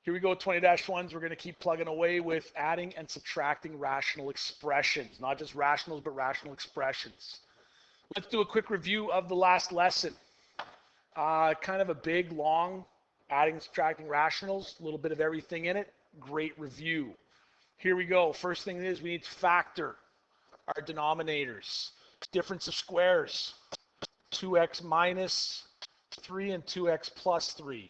Here we go, 20-1s. We're going to keep plugging away with adding and subtracting rational expressions. Not just rationals, but rational expressions. Let's do a quick review of the last lesson. Kind of a big, long, adding and subtracting rationals, a little bit of everything in it. Great review. Here we go. First thing is we need to factor our denominators. Difference of squares. 2x minus 3 and 2x plus 3.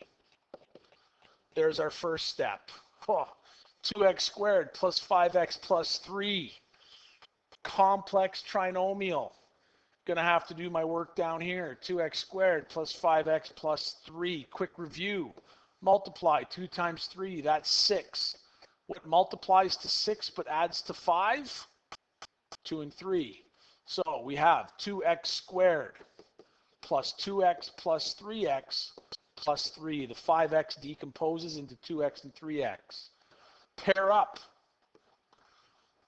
There's our first step. 2x squared plus 5x plus 3. Complex trinomial. Gonna have to do my work down here. 2x squared plus 5x plus 3. Quick review. Multiply 2 times 3, that's 6. What multiplies to 6 but adds to 5? 2 and 3. So we have 2x squared plus 2x plus 3x plus 3. The 5x decomposes into 2x and 3x. Pair up.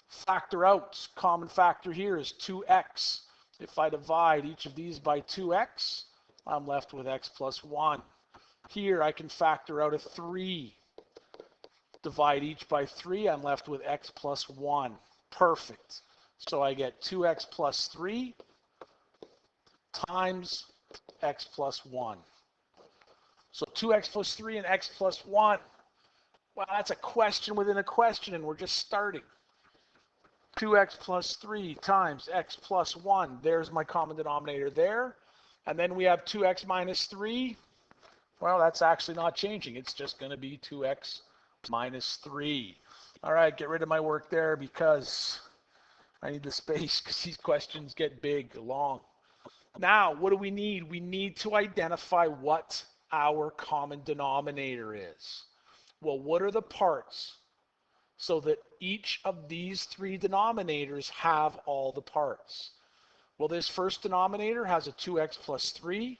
Factor out. Common factor here is 2x. If I divide each of these by 2x, I'm left with x plus 1. Here I can factor out a 3. Divide each by 3, I'm left with x plus 1. Perfect. So I get 2x plus 3 times x plus 1. So 2x plus 3 and x plus 1. Well, that's a question within a question, and we're just starting. 2x plus 3 times x plus 1. There's my common denominator there. And then we have 2x minus 3. Well, that's actually not changing. It's just going to be 2x minus 3. All right, get rid of my work there because I need the space because these questions get big, long. Now, what do we need? We need to identify what our common denominator is. Well, what are the parts so that each of these three denominators have all the parts? Well, this first denominator has a 2x plus 3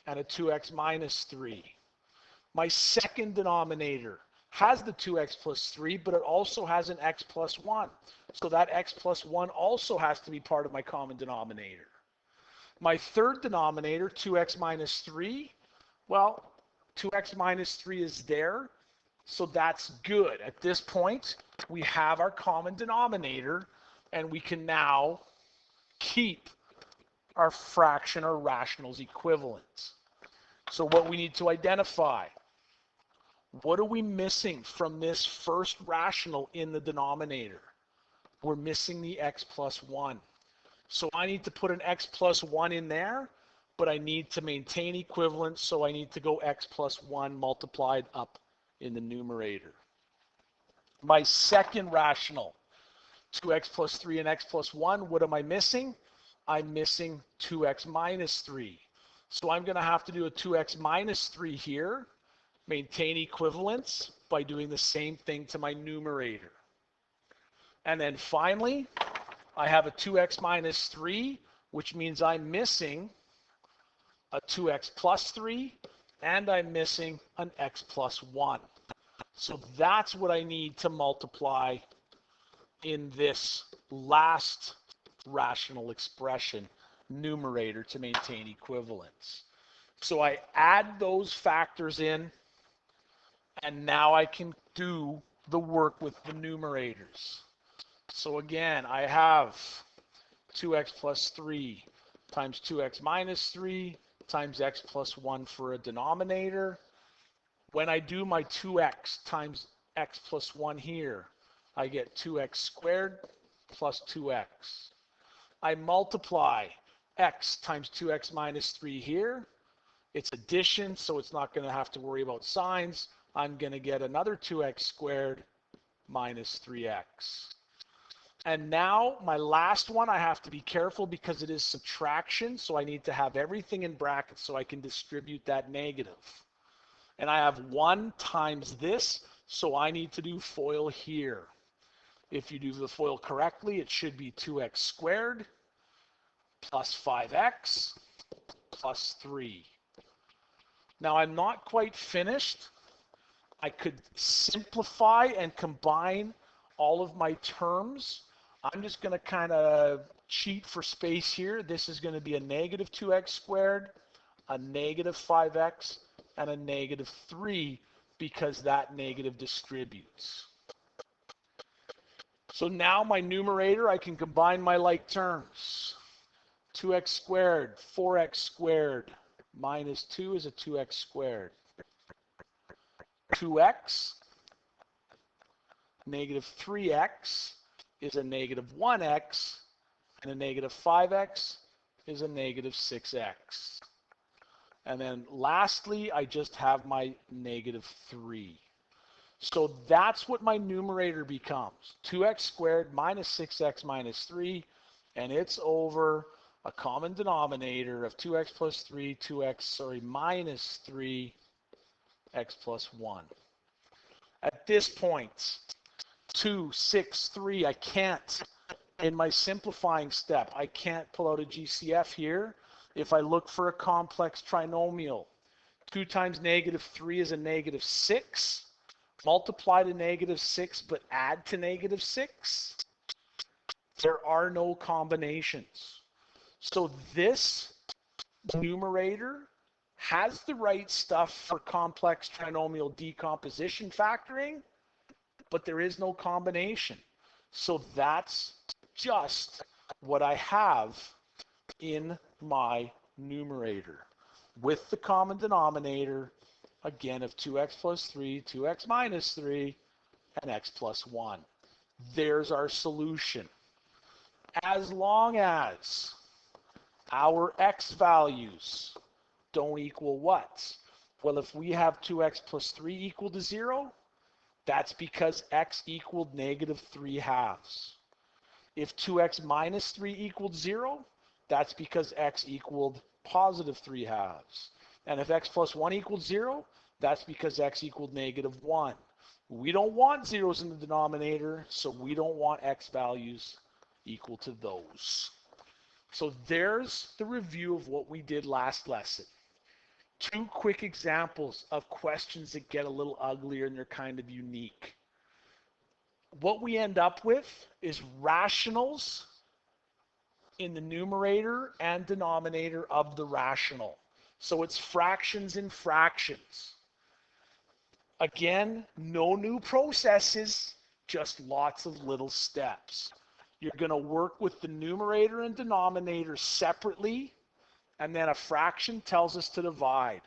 and a 2x minus 3. My second denominator has the 2x plus 3, but it also has an x plus 1. So that x plus 1 also has to be part of my common denominator. My third denominator, 2x minus 3, well, 2x minus 3 is there, so that's good. At this point, we have our common denominator, and we can now keep our fraction or rationals equivalent. So what we need to identify, what are we missing from this first rational in the denominator? We're missing the x plus 1. So I need to put an x plus 1 in there, but I need to maintain equivalence, so I need to go x plus 1 multiplied up in the numerator. My second rational, 2x plus 3 and x plus 1, what am I missing? I'm missing 2x minus 3. So I'm going to have to do a 2x minus 3 here, maintain equivalence by doing the same thing to my numerator. And then finally, I have a 2x minus 3, which means I'm missing a 2x plus 3, and I'm missing an x plus 1. So that's what I need to multiply in this last rational expression, numerator, to maintain equivalence. So I add those factors in, and now I can do the work with the numerators. So again, I have 2x plus 3 times 2x minus 3 times x plus 1 for a denominator. When I do my 2x times x plus 1 here, I get 2x squared plus 2x. I multiply x times 2x minus 3 here. It's addition, so it's not going to have to worry about signs. I'm going to get another 2x squared minus 3x. And now my last one, I have to be careful because it is subtraction, so I need to have everything in brackets so I can distribute that negative. And I have 1 times this, so I need to do FOIL here. If you do the FOIL correctly, it should be 2x squared plus 5x plus 3. Now I'm not quite finished. I could simplify and combine all of my terms. I'm just going to kind of cheat for space here. This is going to be a negative 2x squared, a negative 5x, and a negative 3. because that negative distributes. So now my numerator, I can combine my like terms. 2x squared, 4x squared, minus 2 is a 2x squared. 2x, negative 3x is a negative 1x, and a negative 5x is a negative 6x. And then lastly, I just have my negative 3. So that's what my numerator becomes. 2x squared minus 6x minus 3, and it's over a common denominator of 2x plus 3, minus 3x plus 1. At this point, 2, 6, 3, I can't, in my simplifying step, I can't pull out a GCF here. If I look for a complex trinomial, 2 times negative 3 is a negative 6. Multiply to negative 6, but add to negative 6. There are no combinations. So this numerator has the right stuff for complex trinomial decomposition factoring, but there is no combination. So that's just what I have in my numerator with the common denominator, again, of 2x plus 3, 2x minus 3, and x plus 1. There's our solution. As long as our x values don't equal what? Well, if we have 2x plus 3 equal to 0, that's because x equaled negative 3 halves. If 2x minus 3 equaled 0, that's because x equaled positive 3 halves. And if x plus 1 equals 0, that's because x equaled negative 1. We don't want zeros in the denominator, so we don't want x values equal to those. So there's the review of what we did last lesson. 2 quick examples of questions that get a little uglier and they're kind of unique. What we end up with is rationals in the numerator and denominator of the rational. So it's fractions in fractions. Again, no new processes, just lots of little steps. You're going to work with the numerator and denominator separately, and then a fraction tells us to divide.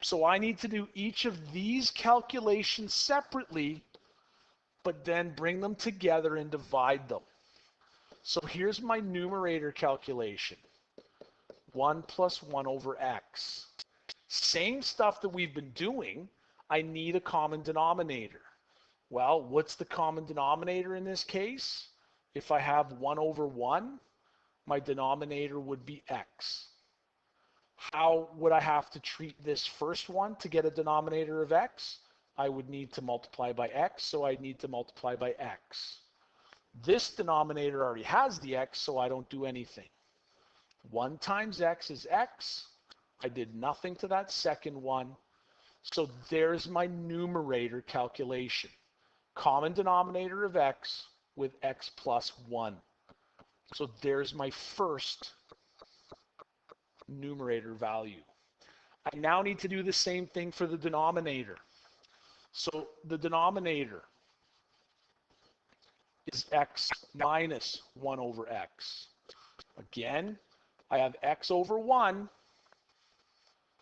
So I need to do each of these calculations separately, but then bring them together and divide them. So here's my numerator calculation. 1 plus 1 over x. Same stuff that we've been doing. I need a common denominator. Well, what's the common denominator in this case? If I have 1 over 1, my denominator would be x. How would I have to treat this first one to get a denominator of x? I would need to multiply by x, so I need to multiply by x. This denominator already has the x, so I don't do anything. 1 times x is x. I did nothing to that second one. So there's my numerator calculation. Common denominator of x with x plus 1. So there's my first numerator value. I now need to do the same thing for the denominator. So the denominator is x minus 1 over x. Again, I have x over 1,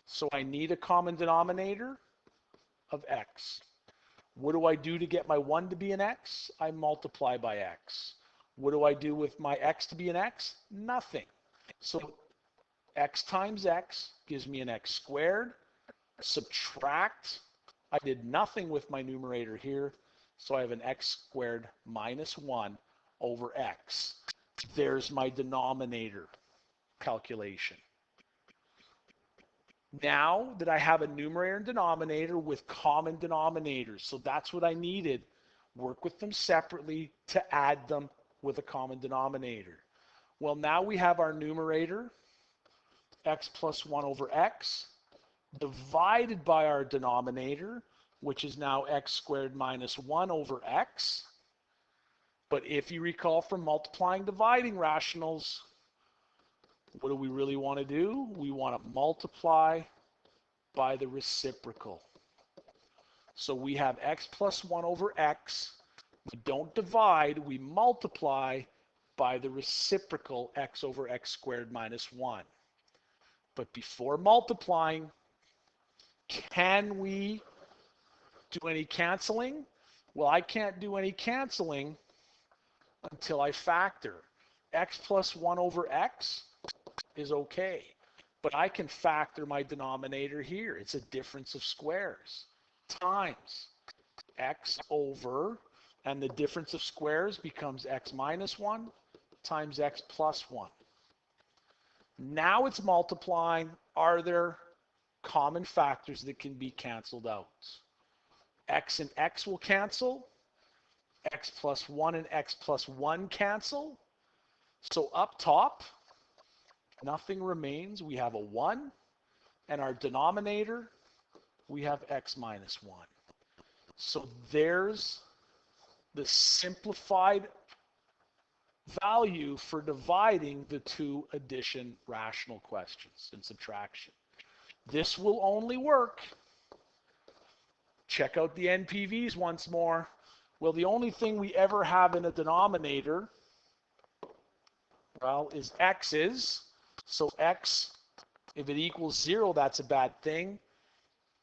so I need a common denominator of x. What do I do to get my 1 to be an x? I multiply by x. What do I do with my x to be an x? Nothing. So x times x gives me an x squared. Subtract. I did nothing with my numerator here, so I have an x squared minus 1 over x. There's my denominator calculation. Now that I have a numerator and denominator with common denominators, so that's what I needed, work with them separately to add them with a common denominator. Well, now we have our numerator, x plus 1 over x, divided by our denominator, which is now x squared minus 1 over x. But if you recall from multiplying dividing rationals, what do we really want to do? We want to multiply by the reciprocal. So we have x plus 1 over x. We don't divide, we multiply by the reciprocal x over x squared minus 1. But before multiplying, can we do any canceling? Well, I can't do any canceling until I factor. X plus 1 over x is okay. But I can factor my denominator here. It's a difference of squares times x over, and the difference of squares becomes x minus 1 times x plus 1. Now it's multiplying. Are there common factors that can be canceled out? X and x will cancel. X plus 1 and x plus 1 cancel. So up top, nothing remains. We have a 1. And our denominator, we have x minus 1. So there's the simplified value for dividing the two addition rational questions and subtraction. This will only work. Check out the NPVs once more. Well, the only thing we ever have in a denominator, well, is x's. So x, if it equals 0, that's a bad thing.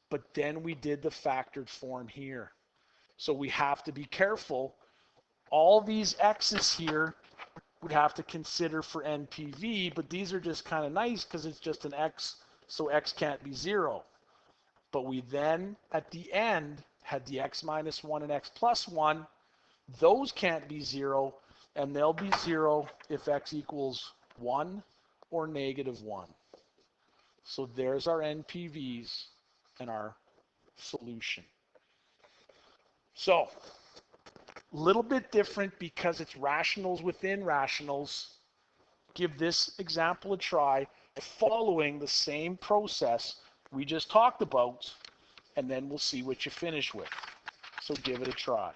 But then we did the factored form here. So we have to be careful. All these x's here would have to consider for NPV, but these are just kind of nice because it's just an x, so x can't be 0. But we then, at the end, had the x minus 1 and x plus 1. Those can't be 0, and they'll be 0 if x equals 1 or negative 1. So there's our NPVs and our solution. So, a little bit different because it's rationals within rationals. Give this example a try, following the same process we just talked about, and then we'll see what you finish with. So give it a try.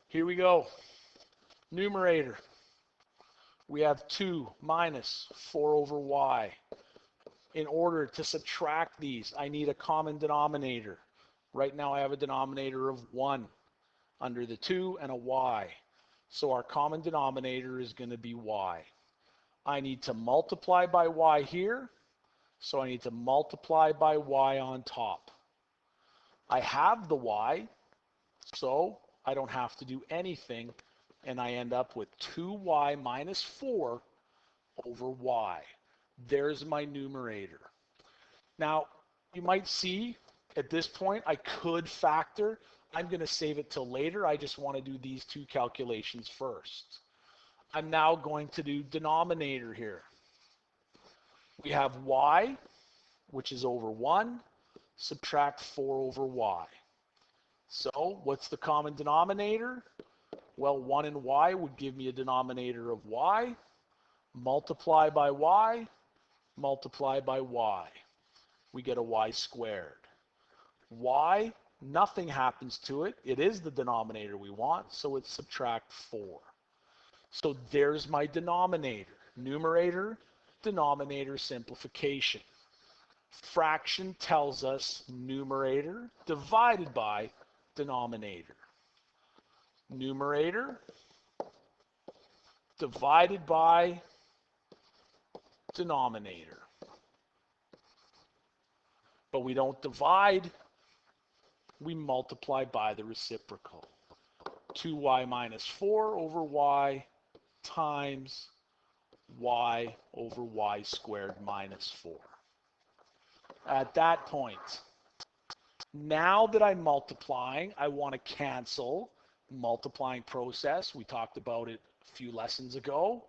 Here we go. Numerator. We have 2 minus 4 over y. In order to subtract these, I need a common denominator. Right now I have a denominator of 1 under the 2 and a y. So our common denominator is going to be y. I need to multiply by y here, so I need to multiply by y on top. I have the y, so I don't have to do anything, and I end up with 2y minus 4 over y. There's my numerator. Now, you might see at this point I could factor. I'm going to save it till later. I just want to do these two calculations first. I'm now going to do denominator here. We have y, which is over 1, subtract 4 over y. So what's the common denominator? Well, 1 and y would give me a denominator of y. Multiply by y, multiply by y. We get a y squared. Y, nothing happens to it. It is the denominator we want, so it's subtract 4. So there's my denominator. Numerator, denominator simplification. Fraction tells us numerator divided by denominator. Numerator divided by denominator. But we don't divide, we multiply by the reciprocal. 2y minus 4 over y times y over y squared minus 4. At that point, now that I'm multiplying, I want to cancel multiplying process. We talked about it a few lessons ago.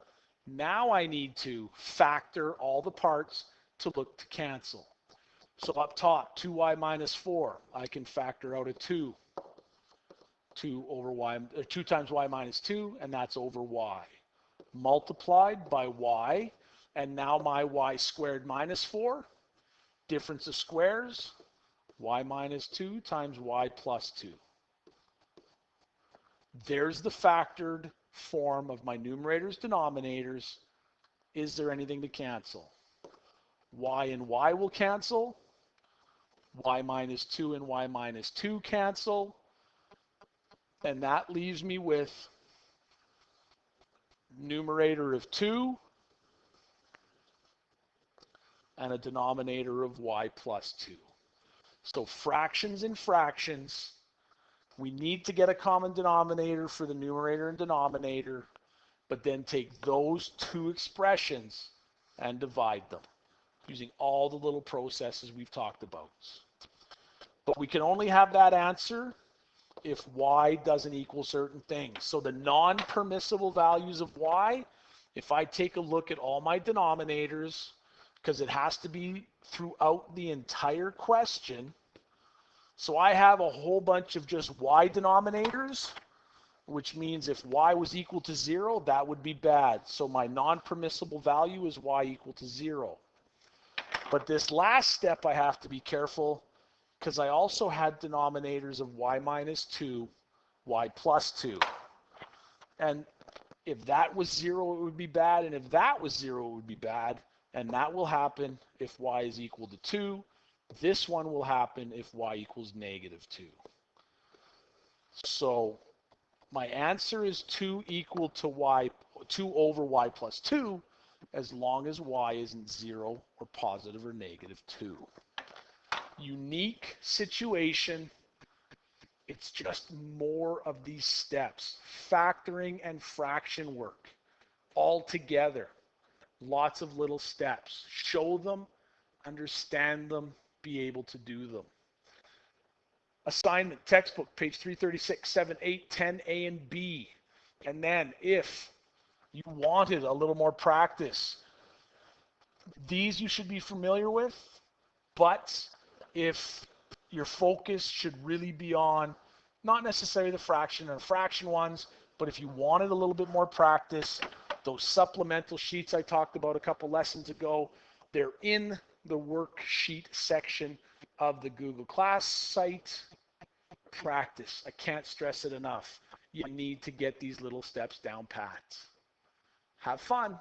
Now I need to factor all the parts to look to cancel. So up top, 2y minus 4, I can factor out a 2. 2 over y, 2 times y minus 2, and that's over y. Multiplied by y, and now my y squared minus 4, difference of squares, y minus 2 times y plus 2. There's the factored form of my numerators, denominators. Is there anything to cancel? Y and Y will cancel. Y minus 2 and Y minus 2 cancel. And that leaves me with numerator of 2 and a denominator of Y plus 2. So fractions and fractions, we need to get a common denominator for the numerator and denominator, but then take those two expressions and divide them using all the little processes we've talked about. But we can only have that answer if y doesn't equal certain things. So the non-permissible values of y, if I take a look at all my denominators, because it has to be throughout the entire question, so I have a whole bunch of just y denominators, which means if y was equal to 0, that would be bad. So my non-permissible value is y equal to 0. But this last step I have to be careful because I also had denominators of y minus 2, y plus 2. And if that was 0, it would be bad. And if that was 0, it would be bad. And that will happen if y is equal to 2. This one will happen if y equals negative 2. So my answer is 2 equal to y, 2 over y plus 2, as long as y isn't 0 or positive or negative 2. Unique situation. It's just more of these steps. Factoring and fraction work all together. Lots of little steps. Show them, understand them, be able to do them. Assignment, textbook, page 336, 7, 8, 10, A and B. And then if you wanted a little more practice, these you should be familiar with, but if your focus should really be on not necessarily the fraction or fraction ones, but if you wanted a little bit more practice, those supplemental sheets I talked about a couple lessons ago, they're in the worksheet section of the Google Class site. Practice. I can't stress it enough. You need to get these little steps down pat. Have fun.